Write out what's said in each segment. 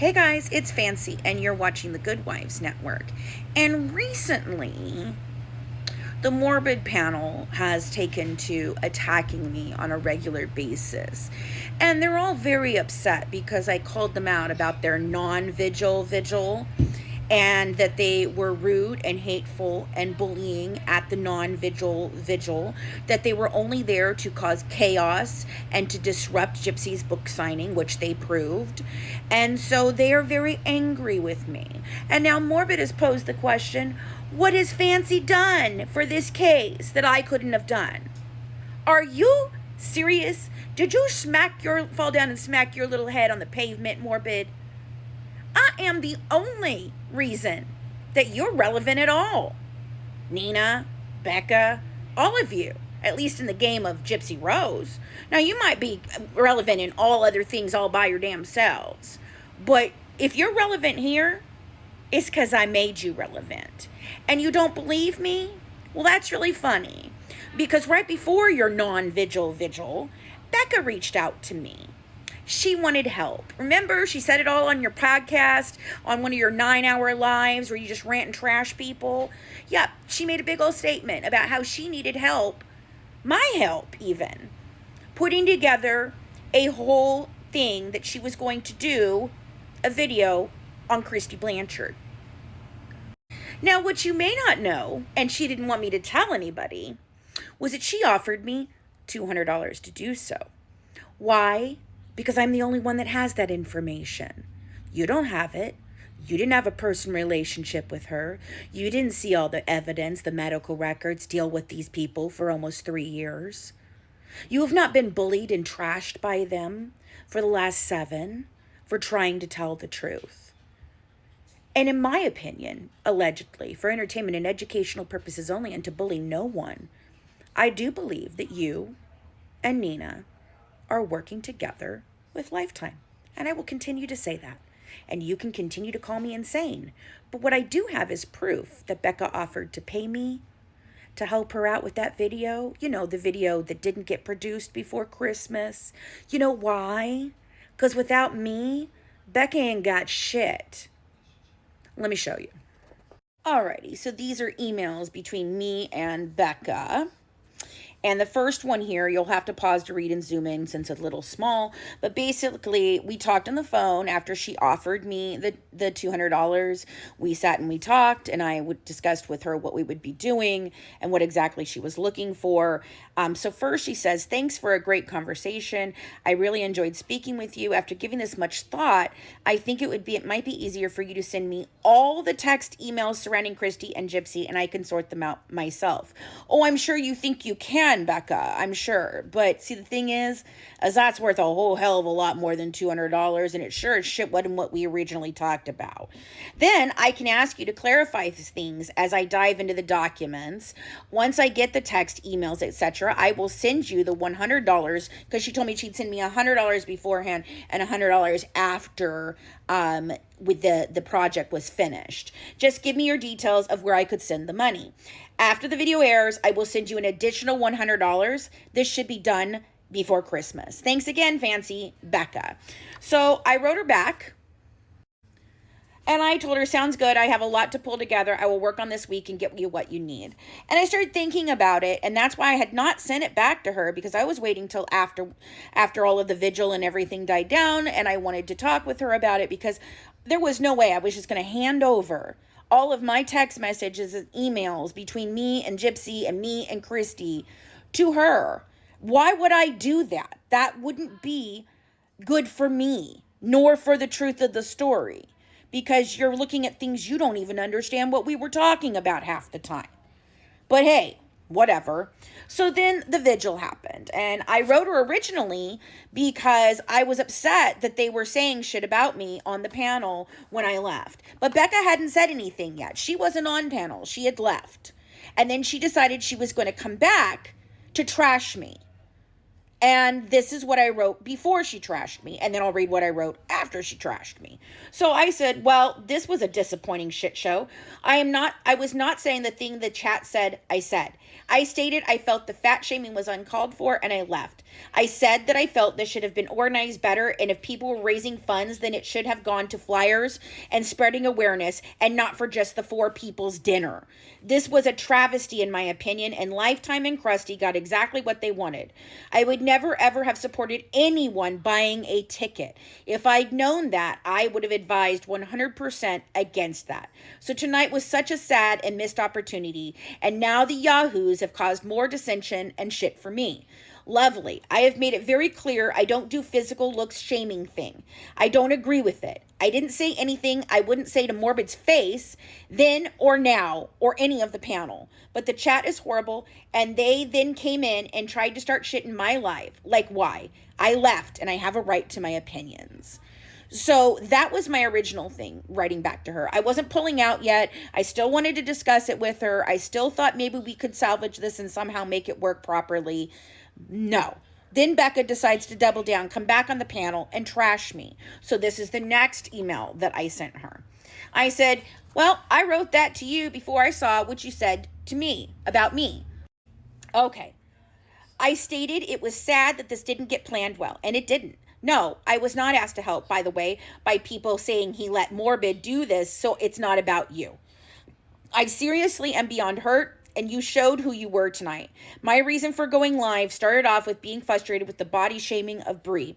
Hey guys, it's Fancy, and you're watching the Good Wives Network. And recently, the Morbid panel has taken to attacking me on a regular basis. And they're all very upset because I called them out about their vigil and that they were rude and hateful and bullying at the vigil, that they were only there to cause chaos and to disrupt Gypsy's book signing, which they proved. And so they are very angry with me. And now Morbid has posed the question, what has Fancy done for this case that I couldn't have done? Are you serious? Did you fall down and smack your little head on the pavement, Morbid? I am the only reason that you're relevant at all. Nina, Becca, all of you, at least in the game of Gypsy Rose. Now, you might be relevant in all other things all by your damn selves. But if you're relevant here, it's because I made you relevant. And you don't believe me? Well, that's really funny. Because right before your vigil, Becca reached out to me. She wanted help. Remember, she said it all on your podcast, on one of your 9-hour lives where you just rant and trash people. Yep, she made a big old statement about how she needed help, my help even, putting together a whole thing that she was going to do, a video on Kristy Blanchard. Now, what you may not know, and she didn't want me to tell anybody, was that she offered me $200 to do so. Why? Because I'm the only one that has that information. You don't have it. You didn't have a personal relationship with her. You didn't see all the evidence, the medical records, deal with these people for almost 3 years. You have not been bullied and trashed by them for the last 7 for trying to tell the truth. And in my opinion, allegedly, for entertainment and educational purposes only and to bully no one, I do believe that you and Nina are working together with Lifetime. And I will continue to say that. And you can continue to call me insane. But what I do have is proof that Becca offered to pay me to help her out with that video. You know, the video that didn't get produced before Christmas. You know why? Because without me, Becca ain't got shit. Let me show you. Alrighty, so these are emails between me and Becca. And the first one here, you'll have to pause to read and zoom in since it's a little small. But basically, we talked on the phone after she offered me the $200. We sat and we talked, and I discussed with her what we would be doing and what exactly she was looking for. So first she says, thanks for a great conversation. I really enjoyed speaking with you. After giving this much thought, I think it might be easier for you to send me all the text emails surrounding Kristy and Gypsy, and I can sort them out myself. Oh, I'm sure you think you can, Becca, I'm sure. But see, the thing is that's worth a whole hell of a lot more than $200, and it sure as shit wasn't what we originally talked about. Then I can ask you to clarify these things as I dive into the documents. Once I get the text, emails, etc., I will send you the $100 because she told me she'd send me $100 beforehand and $100 after with the project was finished. Just give me your details of where I could send the money. After the video airs, I will send you an additional $100. This should be done before Christmas. Thanks again, Fancy, Becca. So I wrote her back. And I told her, sounds good. I have a lot to pull together. I will work on this week and get you what you need. And I started thinking about it. And that's why I had not sent it back to her, because I was waiting till after all of the vigil and everything died down. And I wanted to talk with her about it because there was no way I was just going to hand over all of my text messages and emails between me and Gypsy and me and Kristy to her. Why would I do that? That wouldn't be good for me, nor for the truth of the story. Because you're looking at things you don't even understand what we were talking about half the time. But hey, whatever. So then the vigil happened. And I wrote her originally because I was upset that they were saying shit about me on the panel when I left. But Becca hadn't said anything yet. She wasn't on panel. She had left. And then she decided she was going to come back to trash me. And this is what I wrote before she trashed me. And then I'll read what I wrote after she trashed me. So I said, well, this was a disappointing shit show. I was not saying the thing the chat said, I said. I stated I felt the fat shaming was uncalled for and I left. I said that I felt this should have been organized better, and if people were raising funds, then it should have gone to flyers and spreading awareness and not for just the 4 people's dinner. This was a travesty in my opinion, and Lifetime and Kristy got exactly what they wanted. I would never ever have supported anyone buying a ticket. If I'd known that, I would have advised 100% against that. So tonight was such a sad and missed opportunity, and now the yahoos have caused more dissension and shit for me. Lovely. I have made it very clear I don't do physical looks shaming thing. I don't agree with it. I didn't say anything I wouldn't say to Morbid's face then or now or any of the panel. But the chat is horrible, and they then came in and tried to start shit in my life. Like, why? I left and I have a right to my opinions. So that was my original thing, writing back to her. I wasn't pulling out yet. I still wanted to discuss it with her. I still thought maybe we could salvage this and somehow make it work properly. No. Then Becca decides to double down, come back on the panel, and trash me. So this is the next email that I sent her. I said, well, I wrote that to you before I saw what you said to me about me. Okay. I stated it was sad that this didn't get planned well, and it didn't. No, I was not asked to help, by the way, by people saying he let Morbid do this, so it's not about you. I seriously am beyond hurt, and you showed who you were tonight. My reason for going live started off with being frustrated with the body shaming of Brie.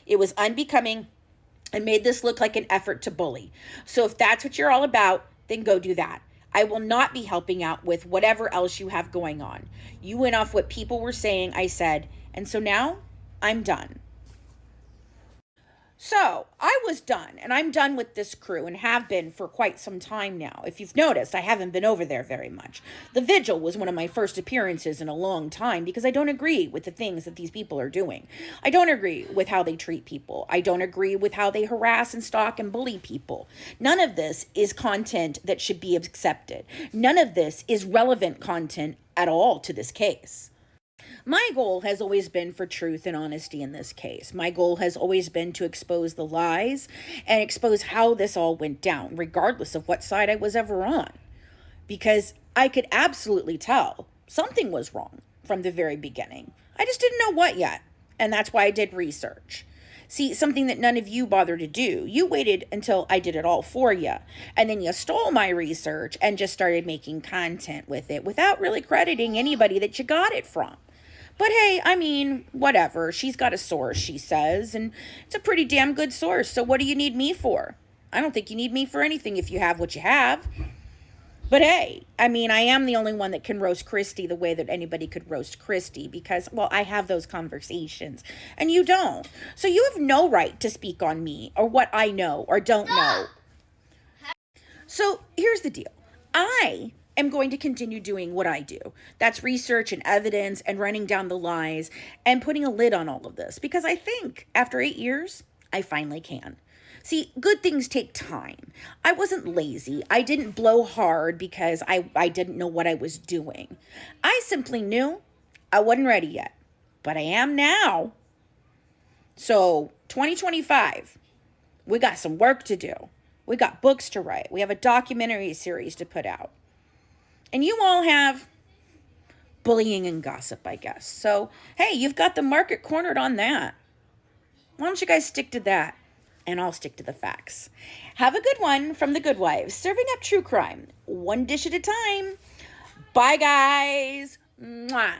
It was unbecoming and made this look like an effort to bully. So if that's what you're all about, then go do that. I will not be helping out with whatever else you have going on. You went off what people were saying I said, and so now I'm done. So I was done, and I'm done with this crew and have been for quite some time now. If you've noticed, I haven't been over there very much. The vigil was one of my first appearances in a long time because I don't agree with the things that these people are doing. I don't agree with how they treat people. I don't agree with how they harass and stalk and bully people. None of this is content that should be accepted. None of this is relevant content at all to this case. My goal has always been for truth and honesty in this case. My goal has always been to expose the lies and expose how this all went down, regardless of what side I was ever on. Because I could absolutely tell something was wrong from the very beginning. I just didn't know what yet. And that's why I did research. See, something that none of you bothered to do. You waited until I did it all for you. And then you stole my research and just started making content with it without really crediting anybody that you got it from. But hey, I mean, whatever. She's got a source, she says, and it's a pretty damn good source. So what do you need me for? I don't think you need me for anything if you have what you have. But hey, I mean, I am the only one that can roast Kristy the way that anybody could roast Kristy because, well, I have those conversations and you don't. So you have no right to speak on me or what I know or don't know. So here's the deal. I am going to continue doing what I do. That's research and evidence and running down the lies and putting a lid on all of this because I think after 8 years, I finally can. See, good things take time. I wasn't lazy. I didn't blow hard because I didn't know what I was doing. I simply knew I wasn't ready yet, but I am now. So 2025, we got some work to do. We got books to write. We have a documentary series to put out. And you all have bullying and gossip, I guess. So, hey, you've got the market cornered on that. Why don't you guys stick to that? And I'll stick to the facts. Have a good one from the Good Wives, serving up true crime, one dish at a time. Bye, guys. Mwah.